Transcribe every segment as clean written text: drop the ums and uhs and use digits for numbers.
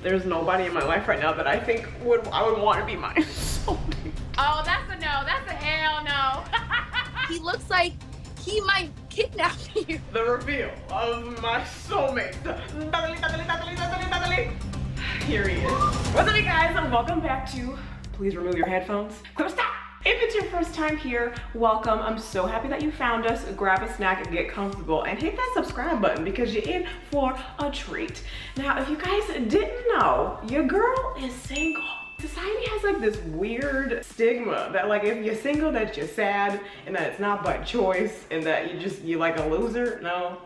There's nobody in my life right now that I think I would want to be my soulmate. Oh, that's a no. That's a hell no. He looks like he might kidnap you. The reveal of my soulmate. Here he is. What's up, you guys, and welcome back to, please remove your headphones. Clevver Style. If it's your first time here, welcome. I'm so happy that you found us. Grab a snack and get comfortable and hit that subscribe button because you're in for a treat. Now, if you guys didn't know, your girl is single. Society has like this weird stigma that like if you're single that you're sad and that it's not by choice and that you're like a loser. No,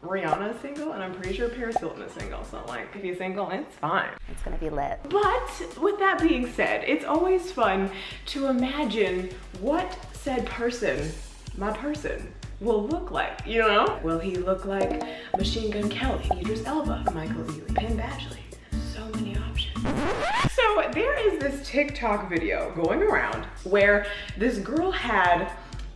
Rihanna's single and I'm pretty sure Paris Hilton is single. So like if you're single, it's fine. It's gonna be lit. But with that being said, it's always fun to imagine what said person, my person, will look like, you know? Will he look like Machine Gun Kelly, Idris Elba, Michael Ealy, Penn Badgley? So many options. So there is this TikTok video going around where this girl had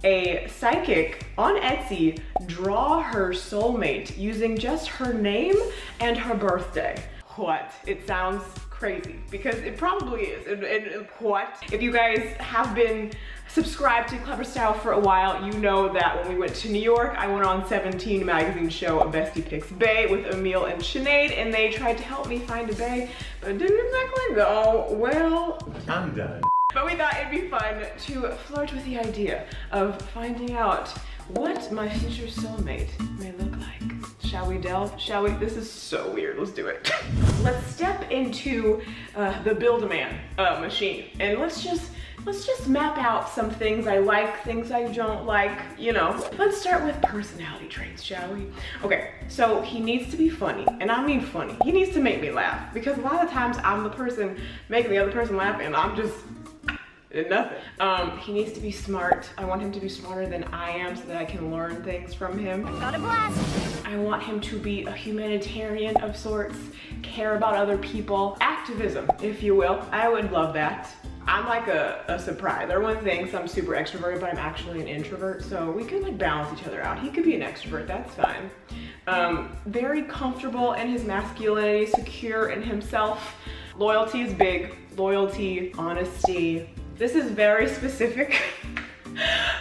a psychic on Etsy draw her soulmate using just her name and her birthday. What? It sounds crazy because it probably is. And what? If you guys have been subscribed to Clevver Style for a while, you know that when we went to New York, I went on 17 magazine show, A Bestie Picks Bae with Emil and Sinead, and they tried to help me find a bae, but it didn't exactly go well. I'm done. But we thought it'd be fun to flirt with the idea of finding out what my future soulmate may look like. Shall we delve? Shall we? This is so weird. Let's do it. Let's step into the Build-A-Man machine and let's just map out some things I like, things I don't like, you know. Let's start with personality traits, shall we? Okay, so he needs to be funny, and I mean funny. He needs to make me laugh because a lot of times I'm the person making the other person laugh and I'm just nothing. He needs to be smart. I want him to be smarter than I am so that I can learn things from him. Got a blast. I want him to be a humanitarian of sorts, care about other people, activism, if you will. I would love that. I'm like a surprise. Everyone thinks I'm super extroverted, but I'm actually an introvert, so we could like balance each other out. He could be an extrovert, that's fine. Very comfortable in his masculinity, secure in himself. Loyalty is big. Loyalty, honesty. This is very specific,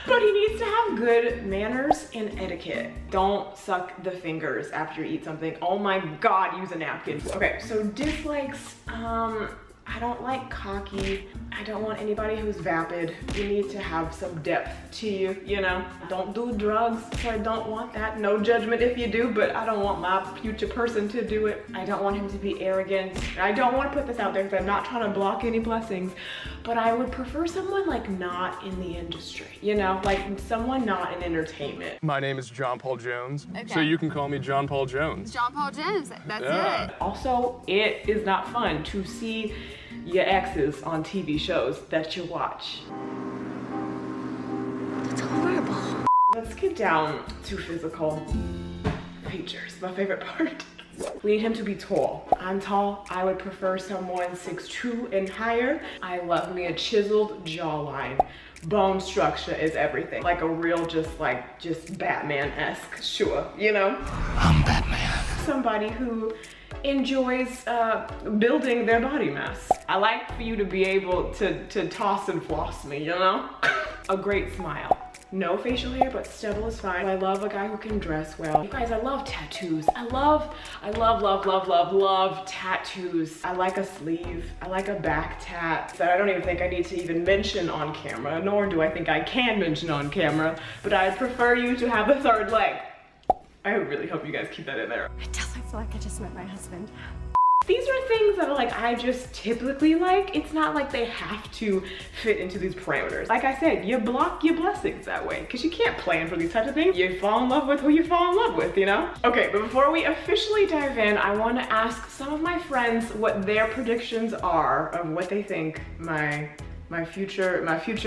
but he needs to have good manners and etiquette. Don't suck the fingers after you eat something. Oh my God, use a napkin. Okay, so dislikes, I don't like cocky. I don't want anybody who's vapid. You need to have some depth to you, you know? Don't do drugs, so I don't want that. No judgment if you do, but I don't want my future person to do it. I don't want him to be arrogant. I don't want to put this out there because I'm not trying to block any blessings, but I would prefer someone like not in the industry, you know? Like someone not in entertainment. My name is John Paul Jones, okay. So you can call me John Paul Jones. John Paul Jones, that's it. Also, it is not fun to see your exes on TV shows that you watch. That's horrible. Let's get down to physical features, my favorite part. We need him to be tall. I'm tall. I would prefer someone 6'2" and higher. I love me a chiseled jawline. Bone structure is everything. Like a real just Batman-esque, sure, you know? I'm Batman. Somebody who enjoys building their body mass. I like for you to be able to toss and floss me, you know? A great smile. No facial hair, but stubble is fine. I love a guy who can dress well. You guys, I love tattoos. I love tattoos. I like a sleeve. I like a back tat that I don't even think I need to even mention on camera, nor do I think I can mention on camera, but I'd prefer you to have a third leg. I really hope you guys keep that in there. It doesn't feel like I just met my husband. These are things that are like, I just typically like. It's not like they have to fit into these parameters. Like I said, you block your blessings that way because you can't plan for these types of things. You fall in love with who you fall in love with, you know? Okay, but before we officially dive in, I want to ask some of my friends what their predictions are of what they think my future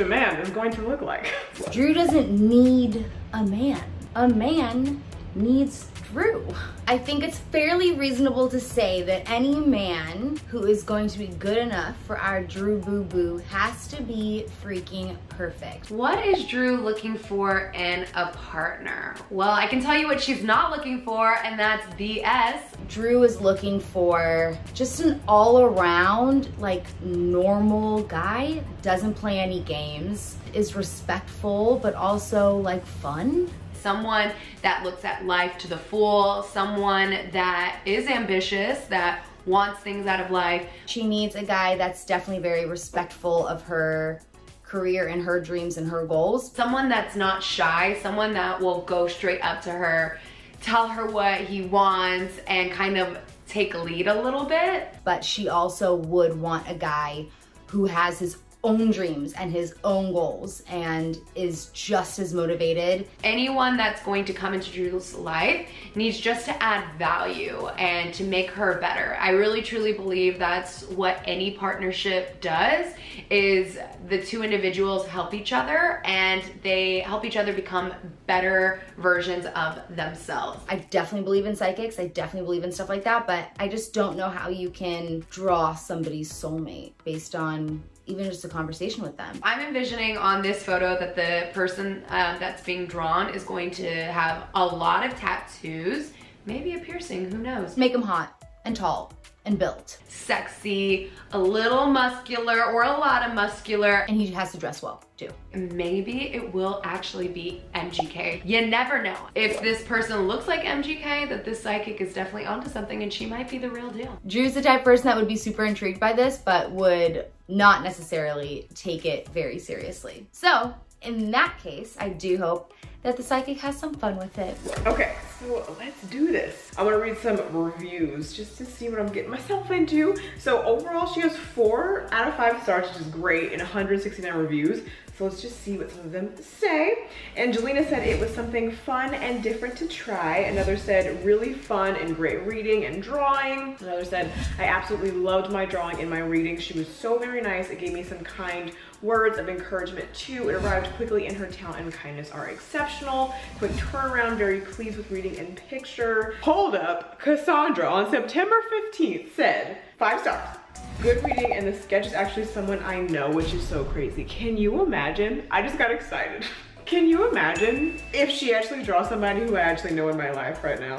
man is going to look like. Drew doesn't need a man. A man needs Drew. I think it's fairly reasonable to say that any man who is going to be good enough for our Drew Boo Boo has to be freaking perfect. What is Drew looking for in a partner? Well, I can tell you what she's not looking for, and that's BS. Drew is looking for just an all-around, like, normal guy, doesn't play any games, is respectful, but also, like, fun. Someone that looks at life to the full, someone that is ambitious, that wants things out of life. She needs a guy that's definitely very respectful of her career and her dreams and her goals. Someone that's not shy, someone that will go straight up to her, tell her what he wants, and kind of take a lead a little bit. But she also would want a guy who has his own dreams and his own goals and is just as motivated. Anyone that's going to come into Drew's life needs just to add value and to make her better. I really truly believe that's what any partnership does, is the two individuals help each other and they help each other become better versions of themselves. I definitely believe in psychics, I definitely believe in stuff like that, but I just don't know how you can draw somebody's soulmate based on even just a conversation with them. I'm envisioning on this photo that the person that's being drawn is going to have a lot of tattoos, maybe a piercing, who knows? Make him hot and tall and built. Sexy, a little muscular or a lot of muscular. And he has to dress well too. Maybe it will actually be MGK. You never know. If this person looks like MGK, that this psychic is definitely onto something and she might be the real deal. Drew's the type of person that would be super intrigued by this, but would not necessarily take it very seriously. So in that case, I do hope that the psychic has some fun with it. Okay, so let's do this. I'm gonna read some reviews just to see what I'm getting myself into. So overall, she has 4 out of 5 stars, which is great, and 169 reviews. So let's just see what some of them say. Angelina said it was something fun and different to try. Another said really fun and great reading and drawing. Another said, I absolutely loved my drawing and my reading. She was so very nice. It gave me some kind words of encouragement too. It arrived quickly and her talent and kindness are exceptional. Quick turnaround, very pleased with reading and picture. Hold up, Cassandra on September 15th said, 5 stars. Good reading and the sketch is actually someone I know, which is so crazy. Can you imagine? I just got excited. Can you imagine if she actually draws somebody who I actually know in my life right now?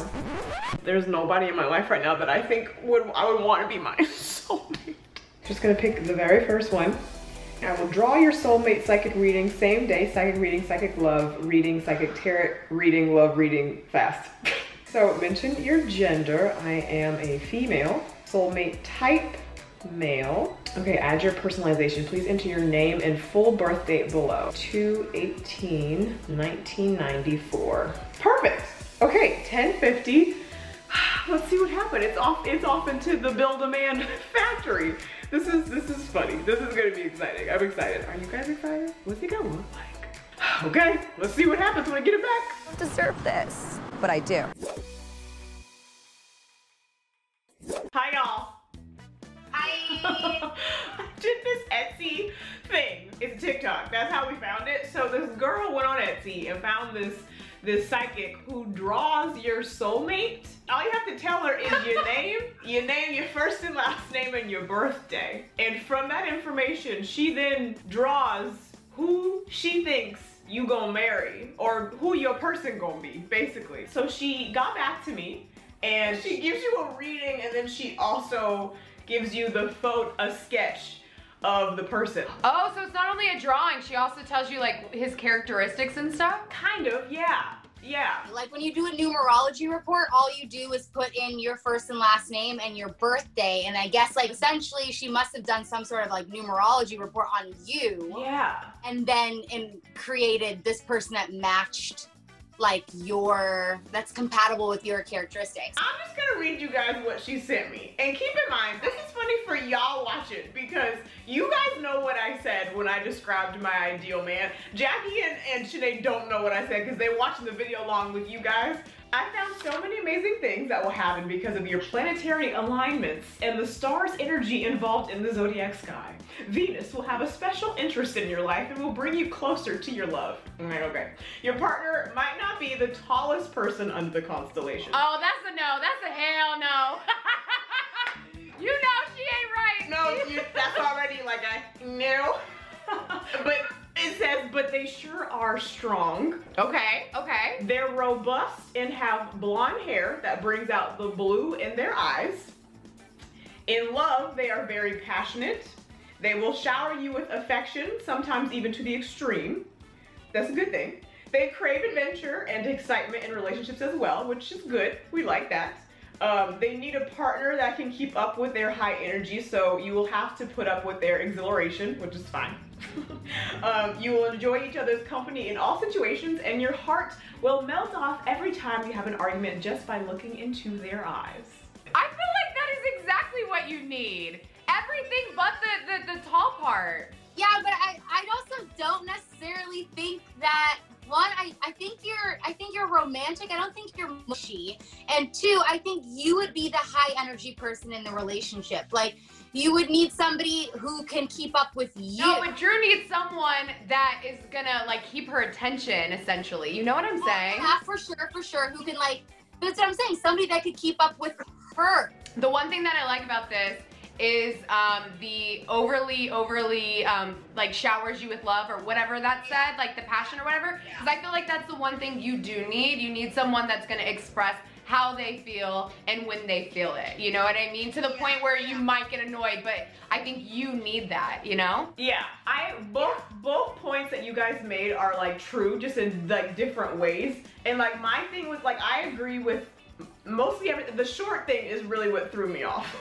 There's nobody in my life right now that I think I would want to be my soulmate. Just gonna pick the very first one. I will draw your soulmate psychic reading, same day, psychic reading, psychic love, reading, psychic tarot, reading, love, reading, fast. So mention your gender. I am a female. Soulmate type, male. Okay, add your personalization. Please enter your name and full birth date below. 2/18/1994. Perfect. Okay, 1050. Let's see what happened. It's off into the build-a-man factory. This is funny. This is gonna be exciting. I'm excited. Are you guys excited? What's it gonna look like? Okay, let's see what happens when I get it back. I don't deserve this, but I do. Hi, y'all. Hi. I did this Etsy thing. It's a TikTok. That's how we found it. So this girl went on Etsy and found this psychic who draws your soulmate. All you have to tell her is your name, your first and last name, and your birthday. And from that information, she then draws who she thinks you gonna marry or who your person gonna be, basically. So she got back to me and she gives you a reading and then she also gives you a sketch of the person. Oh, so it's not only a drawing, she also tells you like his characteristics and stuff? Kind of, yeah. Yeah. Like when you do a numerology report, all you do is put in your first and last name and your birthday. And I guess like essentially she must have done some sort of like numerology report on you. Yeah. And then created this person that matched like that's compatible with your characteristics. I'm just gonna read you guys what she sent me. And keep in mind, this is funny for y'all watching because you guys know what I said when I described my ideal man. Jackie and Sinead don't know what I said because they're watching the video along with you guys. I found so many amazing things that will happen because of your planetary alignments and the stars' energy involved in the zodiac sky. Venus will have a special interest in your life and will bring you closer to your love. Okay. Your partner might not be the tallest person under the constellation. Oh, that's a no. That's a hell no. You know she ain't right. No, that's already like a no. But it says, but they sure are strong. Okay, okay. They're robust and have blonde hair that brings out the blue in their eyes. In love, they are very passionate. They will shower you with affection, sometimes even to the extreme. That's a good thing. They crave adventure and excitement in relationships as well, which is good. We like that. They need a partner that can keep up with their high energy, so you will have to put up with their exhilaration, which is fine. You will enjoy each other's company in all situations, and your heart will melt off every time you have an argument just by looking into their eyes. I feel like that is exactly what you need. Everything but the tall part. Yeah, but I also don't necessarily think that, one, I think you're romantic. I don't think you're mushy. And two, I think you would be the high energy person in the relationship. Like, you would need somebody who can keep up with you. No, but Drew needs someone that is gonna like keep her attention, essentially. You know what I'm saying? Yeah, for sure. Who can like, that's what I'm saying. Somebody that could keep up with her. The one thing that I like about this is the overly like showers you with love or whatever that said, like the passion or whatever. Because I feel like that's the one thing you do need. You need someone that's gonna express how they feel and when they feel it. You know what I mean? To the point where you might get annoyed, but I think you need that, you know? Yeah, both points that you guys made are like true, just in like different ways. And like my thing was like, I agree with mostly everything. The short thing is really what threw me off.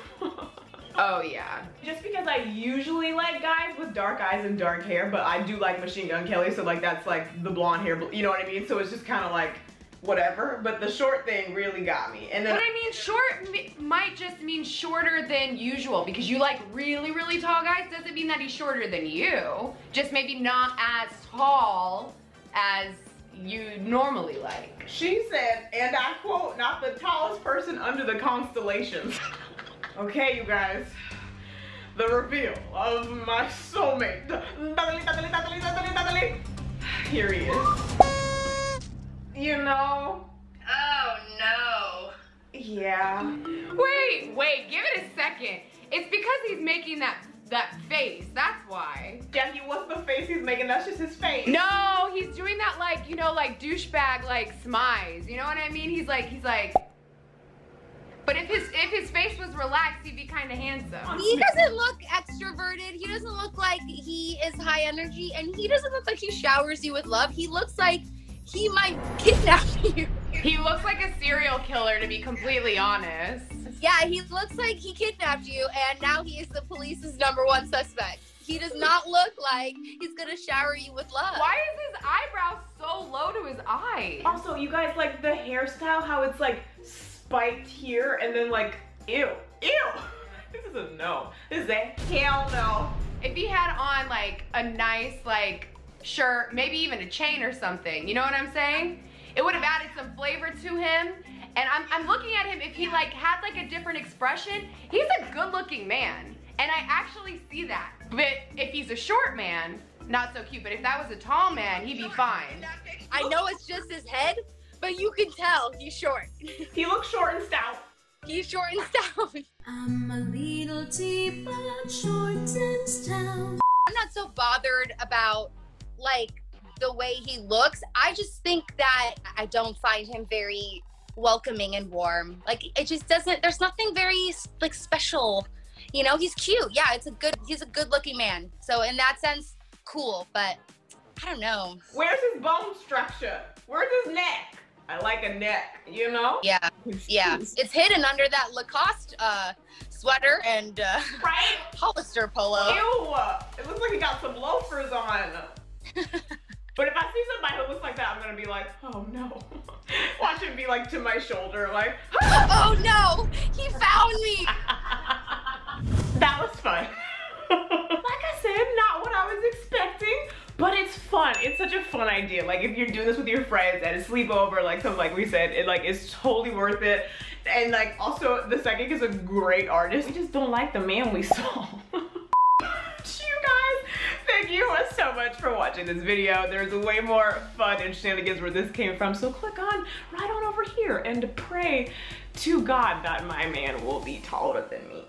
Oh yeah. Just because I usually like guys with dark eyes and dark hair, but I do like Machine Gun Kelly, so like that's like the blonde hair, you know what I mean? So it's just kind of like whatever, but the short thing really got me. And then, but I mean, short might just mean shorter than usual, because you like really tall guys doesn't mean that he's shorter than you. Just maybe not as tall as you normally like. She said, and I quote, not the tallest person under the constellations. Okay, you guys, the reveal of my soulmate. Here he is. You know. Oh no. Yeah. Wait, give it a second. It's because he's making that face, that's why. Jackie, what's the face he's making? That's just his face. No, he's doing that like, you know, like douchebag like smize. You know what I mean? He's like, but if his face was relaxed, he'd be kind of handsome. He doesn't look extroverted. He doesn't look like he is high energy, and he doesn't look like he showers you with love. He looks like he might kidnap you. He looks like a serial killer, to be completely honest. Yeah, he looks like he kidnapped you, and now he is the police's #1 suspect. He does not look like he's gonna shower you with love. Why is his eyebrow so low to his eye? Also, you guys, like the hairstyle, how it's like spiked here and then like, ew. This is a no. This is a hell no. If he had on like a nice like shirt, maybe even a chain or something, you know what I'm saying? It would have added some flavor to him. And I'm looking at him, if he like had like a different expression, he's a good looking man. And I actually see that. But if he's a short man, not so cute. But if that was a tall man, he'd be fine. I know it's just his head, but you can tell he's short. He looks short and stout. He's short and stout. I'm a little tea, but short and stout. I'm not so bothered about like the way he looks. I just think that I don't find him very welcoming and warm. Like it just doesn't, there's nothing very like special. You know, he's cute. Yeah, he's a good looking man. So in that sense, cool, but I don't know. Where's his bone structure? Where's his neck? I like a neck, you know? Yeah, yeah. It's hidden under that Lacoste sweater and right? Hollister polo. Ew, it looks like he got some loafers on. But if I see somebody who looks like that, I'm gonna be like, oh no. Watch him be like to my shoulder, like, oh no, he found me. That was fun. Like I said, not what I was expecting, But it's fun. It's such a fun idea. Like if you're doing this with your friends at a sleepover, like something like we said, it like is totally worth it. And like also the psychic is a great artist. We just don't like the man we saw. Thank you so much for watching this video. There's way more fun and shenanigans where this came from. So click on right on over here and pray to God that my man will be taller than me.